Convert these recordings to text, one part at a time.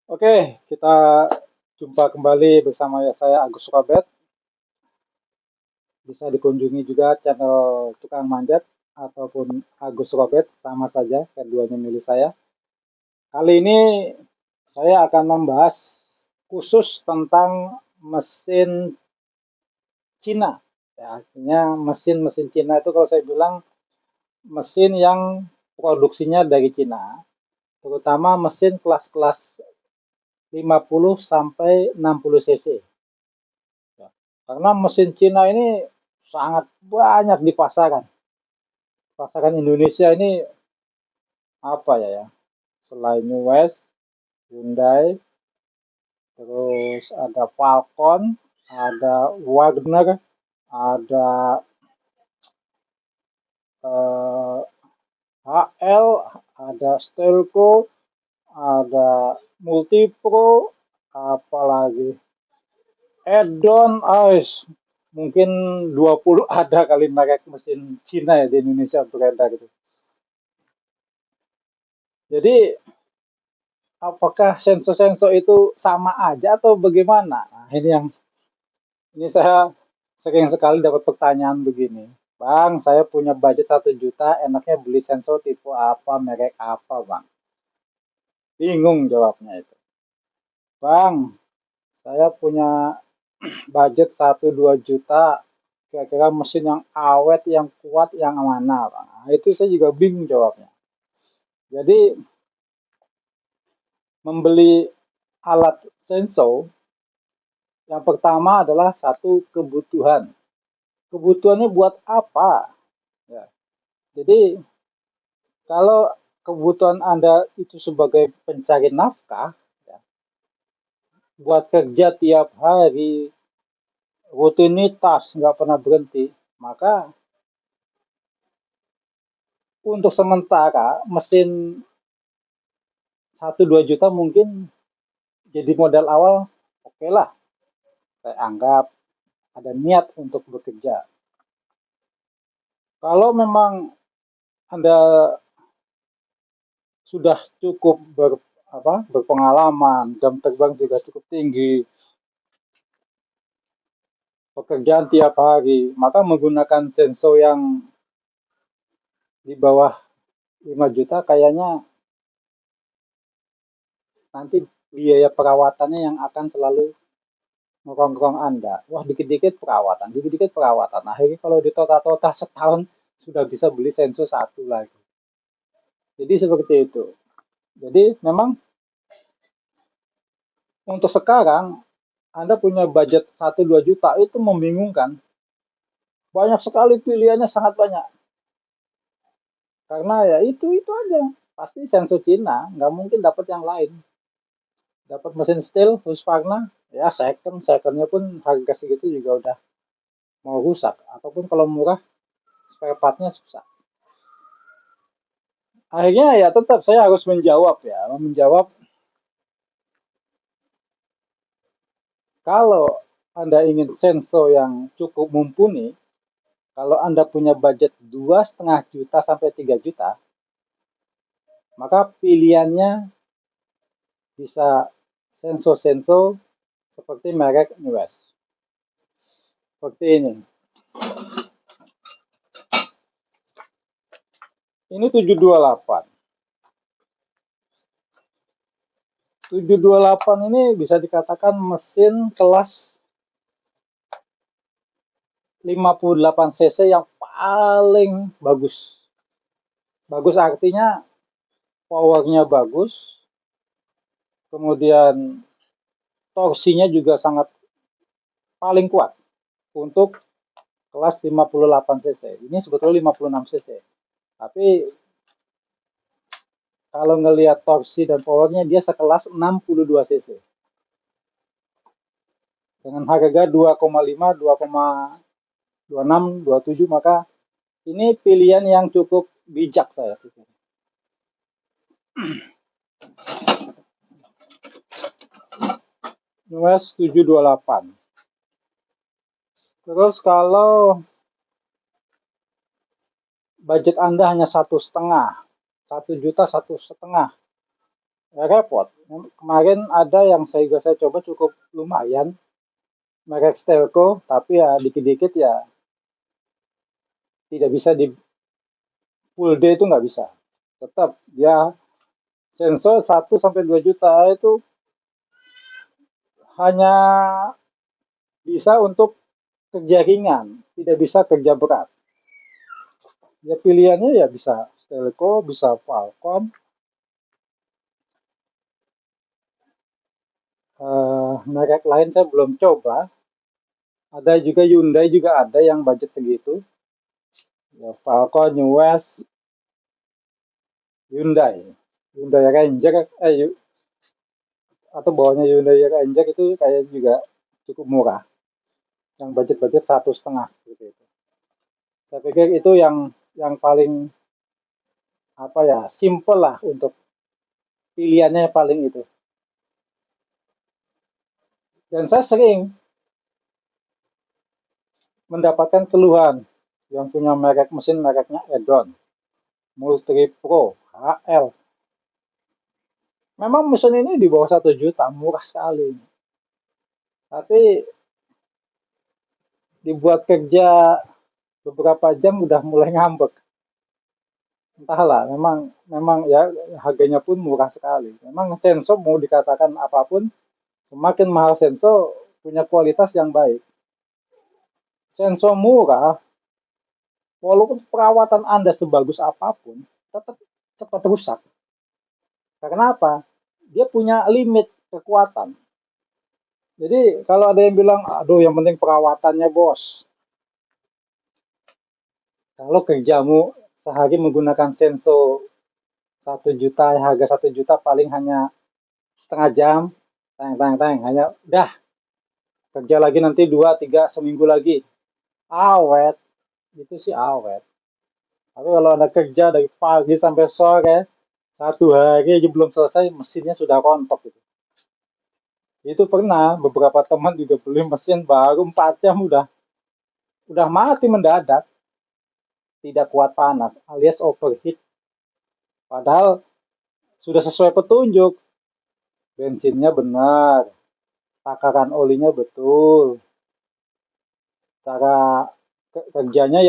Oke, kita jumpa kembali bersama saya Agus Robert. Bisa dikunjungi juga channel Tukang Manjat ataupun Agus Robert, sama saja, keduanya milik saya. Kali ini saya akan membahas khusus tentang mesin Cina. Ya, artinya mesin-mesin Cina itu kalau saya bilang mesin yang produksinya dari Cina, terutama mesin kelas-kelas 50 sampai 60 cc. Ya, karena mesin Cina ini sangat banyak di pasaran. Pasaran Indonesia ini apa ya? Selain US, Hyundai, terus ada Falcon, ada Wagner, ada HL, ada Stelco, ada Multipro, apalagi Edon, mungkin 20 ada kali merek mesin Cina ya di Indonesia beredar gitu. Jadi apakah sensor-sensor itu sama aja atau bagaimana? Nah, ini saya sering sekali dapat pertanyaan begini. Bang, saya punya budget 1 juta, enaknya beli sensor tipe apa, merek apa, Bang? Bingung jawabnya itu. Bang, saya punya budget 1-2 juta, kira-kira mesin yang awet, yang kuat, yang mana, Bang? Nah, itu saya juga bingung jawabnya. Jadi, membeli alat sensor, yang pertama adalah satu kebutuhan. Kebutuhannya buat apa? Ya. Jadi kalau kebutuhan Anda itu sebagai pencari nafkah, ya, buat kerja tiap hari, rutinitas, nggak pernah berhenti, maka untuk sementara mesin 1-2 juta mungkin jadi modal awal, oke lah, saya anggap ada niat untuk bekerja. Kalau memang Anda sudah cukup berpengalaman, jam terbang juga cukup tinggi, pekerjaan tiap hari, maka menggunakan sensor yang di bawah 5 juta kayaknya nanti biaya perawatannya yang akan selalu ngerong-ngerong Anda. Wah, dikit-dikit perawatan, dikit-dikit perawatan. Akhirnya kalau di total setahun sudah bisa beli sensor satu lagi. Jadi seperti itu. Jadi memang untuk sekarang Anda punya budget 1-2 juta itu membingungkan. Banyak sekali pilihannya, sangat banyak. Karena ya itu aja. Pasti sensor Cina, nggak mungkin dapat yang lain. Dapat mesin steel Husqvarna, ya secondnya pun harga segitu juga udah mau rusak. Ataupun kalau murah, spare partnya susah. Akhirnya ya tetap saya harus menjawab kalau Anda ingin sensor yang cukup mumpuni, kalau Anda punya budget 2,5 juta sampai 3 juta, maka pilihannya bisa sensor-sensor seperti merek US. Seperti ini. Ini 728. 728 ini bisa dikatakan mesin kelas 58 cc yang paling bagus. Bagus artinya powernya bagus, kemudian torsinya juga sangat paling kuat untuk kelas 58 cc. Ini sebetulnya 56 cc. Tapi kalau ngelihat torsi dan powernya dia sekelas 62 cc. Dengan harga 2,5, 2,26, 27, maka ini pilihan yang cukup bijak saya pikir. US 728. Terus kalau budget Anda hanya 1,5, 1 juta 1,5, ya repot. Kemarin ada yang saya coba cukup lumayan, merek Stelco, tapi ya dikit-dikit ya tidak bisa di full day itu nggak bisa. Tetap dia sensor 1 sampai 2 juta itu hanya bisa untuk kerja ringan, tidak bisa kerja berat. Ya pilihannya ya bisa Stelco, bisa Falcon, merek lain saya belum coba. Ada juga Hyundai juga ada yang budget segitu. Ya, Falcon, New West, Hyundai, Hyundai Ranger, atau bawahnya Hyundai Ranger itu kayak juga cukup murah. Yang budget-budget 1,5 seperti itu. Saya pikir itu yang paling apa ya simple lah untuk pilihannya paling itu. Dan saya sering mendapatkan keluhan yang punya merek mesin mereknya Edon, Multi Pro, HL. Memang mesin ini di bawah 1 juta, murah sekali. Tapi dibuat kerja beberapa jam udah mulai ngambek. Entahlah, memang memang ya harganya pun murah sekali. Memang Senso mau dikatakan apapun, semakin mahal Senso punya kualitas yang baik. Senso murah, walaupun perawatan Anda sebagus apapun, tetap cepat rusak. Karena apa? Dia punya limit kekuatan. Jadi kalau ada yang bilang, aduh yang penting perawatannya bos. Kalau kerjamu sehari menggunakan Senso 1 juta, harga 1 juta paling hanya setengah jam, tayang, hanya udah kerja lagi nanti 2, 3 seminggu lagi. Awet, itu sih awet. Tapi kalau Anda kerja dari pagi sampai sore, 1 hari aja belum selesai, mesinnya sudah rontok gitu. Itu pernah beberapa teman juga beli mesin baru 4 jam udah mati mendadak, tidak kuat panas alias overheat. Padahal sudah sesuai petunjuk, bensinnya benar, takaran olinya betul, cara kerjanya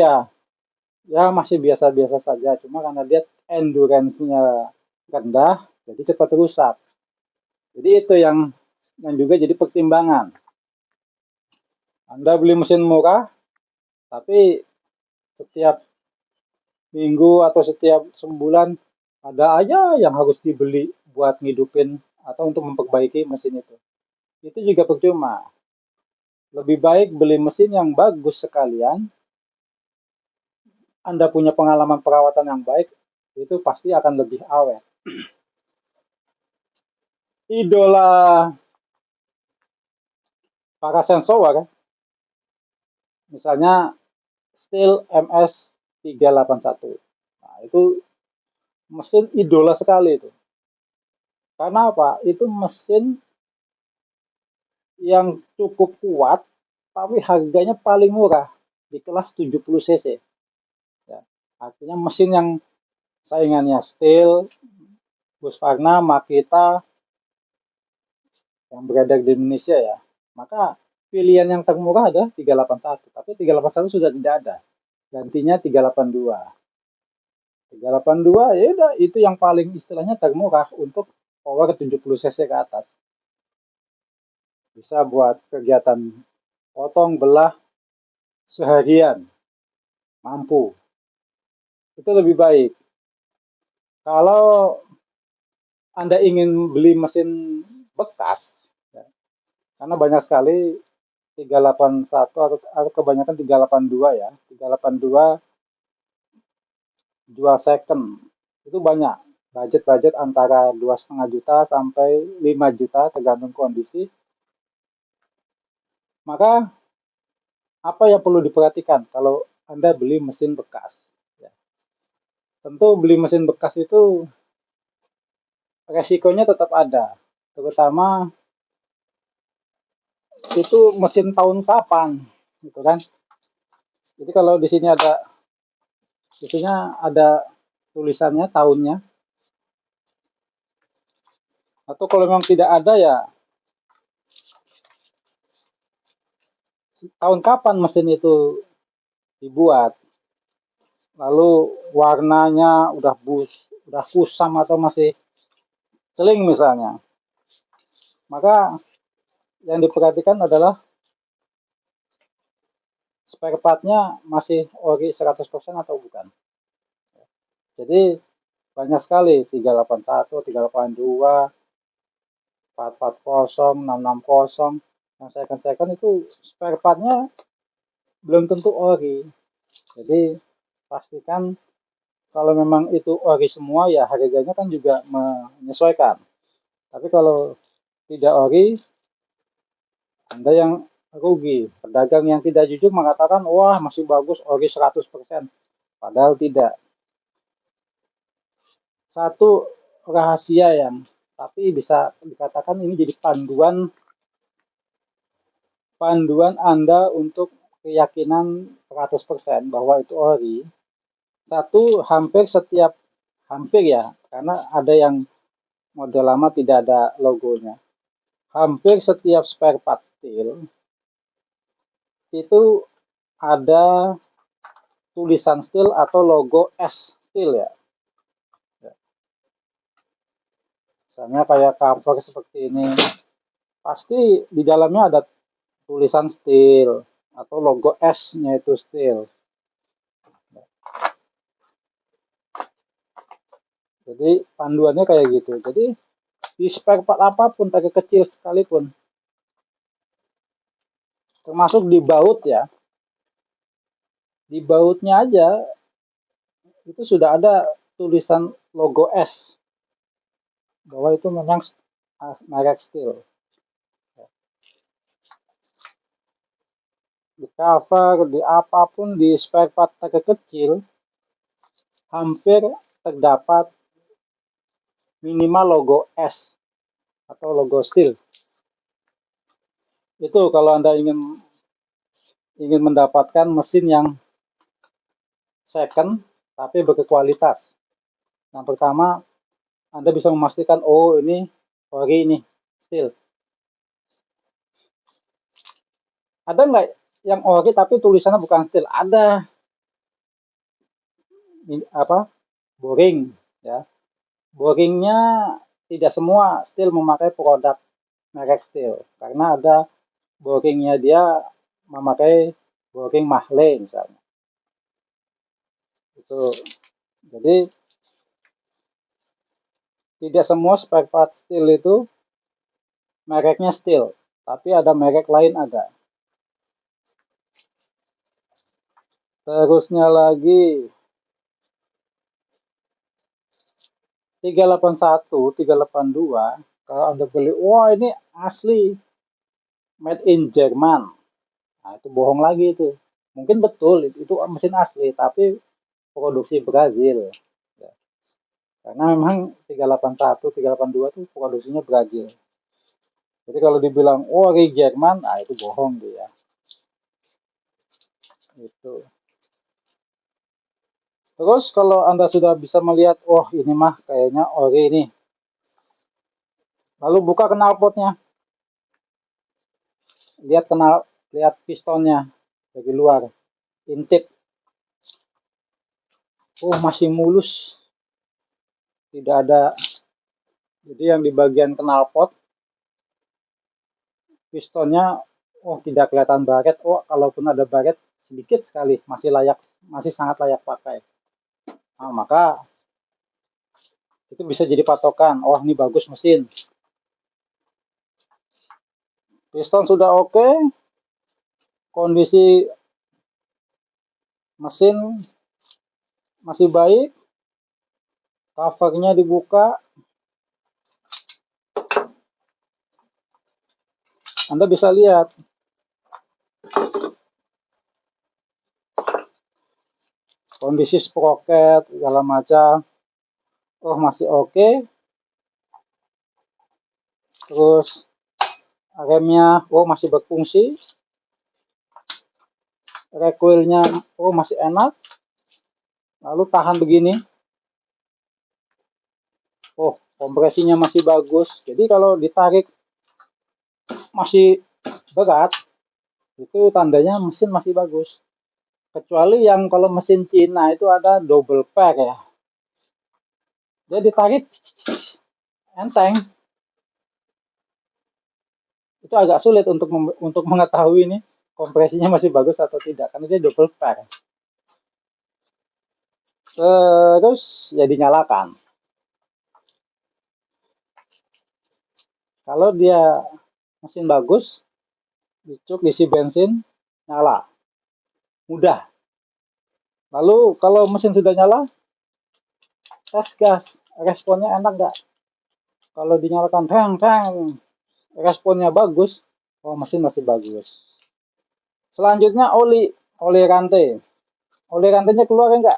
ya masih biasa-biasa saja. Cuma karena dia endurance-nya rendah, jadi cepat rusak. Jadi itu yang juga jadi pertimbangan. Anda beli mesin murah, tapi setiap minggu atau setiap sebulan ada aja yang harus dibeli buat ngidupin atau untuk memperbaiki mesin itu. Itu juga percuma. Lebih baik beli mesin yang bagus sekalian, Anda punya pengalaman perawatan yang baik, itu pasti akan lebih awet. Idola para sensor kan, misalnya Steel MS 381. Nah, itu mesin idola sekali itu. Karena apa? Itu mesin yang cukup kuat, tapi harganya paling murah di kelas 70 cc. Ya, artinya mesin yang saingannya Steel, Husqvarna, Makita yang beredar di Indonesia ya. Maka pilihan yang termurah ada 381, tapi 381 sudah tidak ada. Gantinya 382. 382 ya udah itu yang paling istilahnya termurah untuk power 70 cc ke atas. Bisa buat kegiatan potong belah seharian, mampu. Itu lebih baik. Kalau Anda ingin beli mesin bekas, ya, karena banyak sekali 381 atau kebanyakan 382 ya, 382 2 second itu banyak. Budget-budget antara 2,5 juta sampai 5 juta tergantung kondisi. Maka apa yang perlu diperhatikan kalau Anda beli mesin bekas? Ya, tentu beli mesin bekas itu resikonya tetap ada, terutama itu mesin tahun kapan, gitu kan? Jadi kalau di sini ada tulisannya tahunnya. Atau kalau memang tidak ada ya, tahun kapan mesin itu dibuat, lalu warnanya udah kusam atau masih celing misalnya, maka yang diperhatikan adalah spare partnya masih ori 100% atau bukan. Jadi banyak sekali 381, 382, 440, 660 yang second itu spare partnya belum tentu ori. Jadi pastikan kalau memang itu ori semua ya harganya kan juga menyesuaikan. Tapi kalau tidak ori, Anda yang rugi. Pedagang yang tidak jujur mengatakan, wah masih bagus ori 100%. Padahal tidak. Satu rahasia yang tapi bisa dikatakan ini jadi panduan Anda untuk keyakinan 100% bahwa itu ori. Satu, hampir ya, karena ada yang model lama tidak ada logonya. Hampir setiap spare part steel itu ada tulisan steel atau logo S steel ya. Misalnya kayak cover seperti ini, pasti di dalamnya ada tulisan steel atau logo S-nya itu steel. Jadi panduannya kayak gitu. Jadi di spare part apapun, pakai kecil sekalipun, termasuk di baut ya, di bautnya aja itu sudah ada tulisan logo S bahwa itu memang merek steel. Di cover, di apapun, di spare part pakai kecil, hampir terdapat minimal logo S atau logo steel. Itu kalau Anda ingin mendapatkan mesin yang second tapi berkualitas. Yang pertama, Anda bisa memastikan oh ini ori ini steel. Ada nggak yang ori tapi tulisannya bukan steel? Ada. Ini, apa? Boring ya. Boringnya tidak semua steel memakai produk merek steel karena ada boringnya dia memakai boring Mahle misalnya. Itu. Jadi tidak semua spare part steel itu mereknya steel, tapi ada merek lain ada. Terusnya lagi 381, 382, kalau Anda beli, wah ini asli made in Jerman. Nah, itu bohong lagi itu. Mungkin betul itu mesin asli, tapi produksi Brazil. Ya. Karena memang 381, 382 itu produksinya Brazil. Jadi kalau dibilang, oh ini Jerman, nah itu bohong dia. Itu. Terus kalau Anda sudah bisa melihat, oh ini mah kayaknya ori ini. Lalu buka knalpotnya. Lihat pistonnya dari luar. Intip. Oh masih mulus. Tidak ada. Jadi yang di bagian knalpot, pistonnya, oh tidak kelihatan baret. Oh kalaupun ada baret, sedikit sekali. Masih sangat layak pakai. Nah, maka itu bisa jadi patokan. Oh ini bagus mesin. Piston sudah oke, kondisi mesin masih baik, covernya dibuka, Anda bisa lihat kondisi sprocket segala macam. Oh masih oke. Terus remnya oh masih berfungsi. Recoilnya oh masih enak. Lalu tahan begini. oh kompresinya masih bagus, jadi kalau ditarik masih berat, itu tandanya mesin masih bagus. Kecuali yang kalau mesin Cina itu ada double pack ya, dia ditarik enteng. Itu agak sulit untuk mengetahui ini kompresinya masih bagus atau tidak, karena dia double pack. Terus ya dinyalakan. Kalau dia mesin bagus, dicuk isi bensin, nyala, mudah. Lalu kalau mesin sudah nyala, tes gas, responnya enak nggak? Kalau dinyalakan tang tang, responnya bagus, oh mesin masih bagus. Selanjutnya oli rantai. Oli rantainya keluar enggak?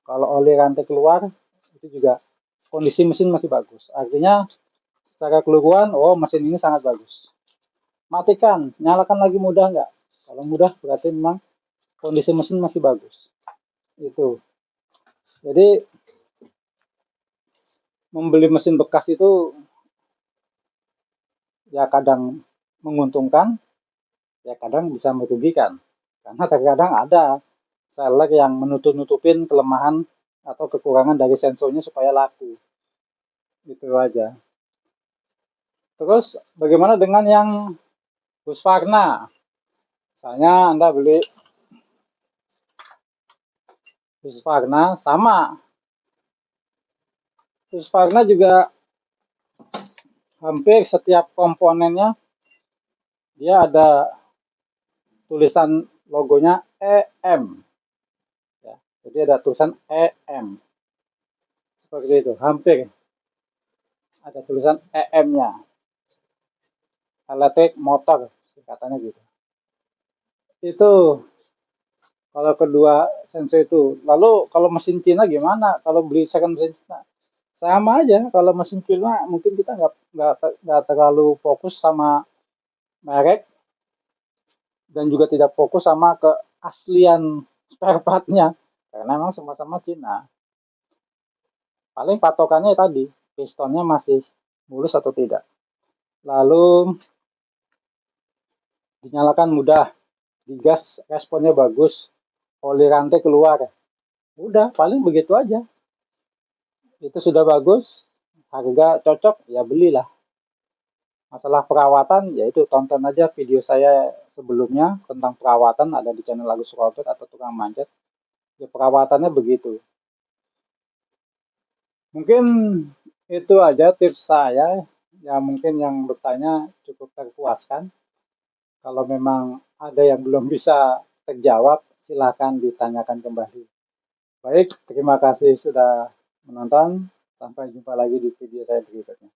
Kalau oli rantai keluar, itu juga kondisi mesin masih bagus. Artinya secara keseluruhan, oh mesin ini sangat bagus. Matikan, nyalakan lagi mudah enggak? Kalau mudah berarti memang kondisi mesin masih bagus. Itu. Jadi membeli mesin bekas itu ya kadang menguntungkan, ya kadang bisa merugikan. Karena terkadang ada seller yang menutup-nutupin kelemahan atau kekurangan dari sensornya supaya laku. Itu aja. Terus bagaimana dengan yang Husqvarna? Misalnya Anda beli Husqvarna, sama. Husqvarna juga hampir setiap komponennya dia ada tulisan logonya EM. Ya, jadi ada tulisan EM. Seperti itu, hampir ada tulisan EM-nya. Electric motor, katanya gitu. Itu kalau kedua sensor itu. Lalu kalau mesin Cina gimana? Kalau beli second mesin Cina? Sama aja. Kalau mesin Cina mungkin kita nggak terlalu fokus sama merek dan juga tidak fokus sama keaslian spare partnya karena memang sama-sama Cina. Paling patokannya tadi pistonnya masih mulus atau tidak. Lalu dinyalakan mudah, digas responnya bagus, oli rantai keluar. Udah, paling begitu aja. Itu sudah bagus, harga cocok, ya belilah. Masalah perawatan, yaitu tonton aja video saya sebelumnya tentang perawatan, ada di channel Agus Robert atau Tukang Manjat. Ya, perawatannya begitu. Mungkin itu aja tips saya. Ya mungkin yang bertanya cukup terpuaskan. Kalau memang ada yang belum bisa terjawab, silakan ditanyakan kembali. Baik, terima kasih sudah menonton. Sampai jumpa lagi di video saya berikutnya.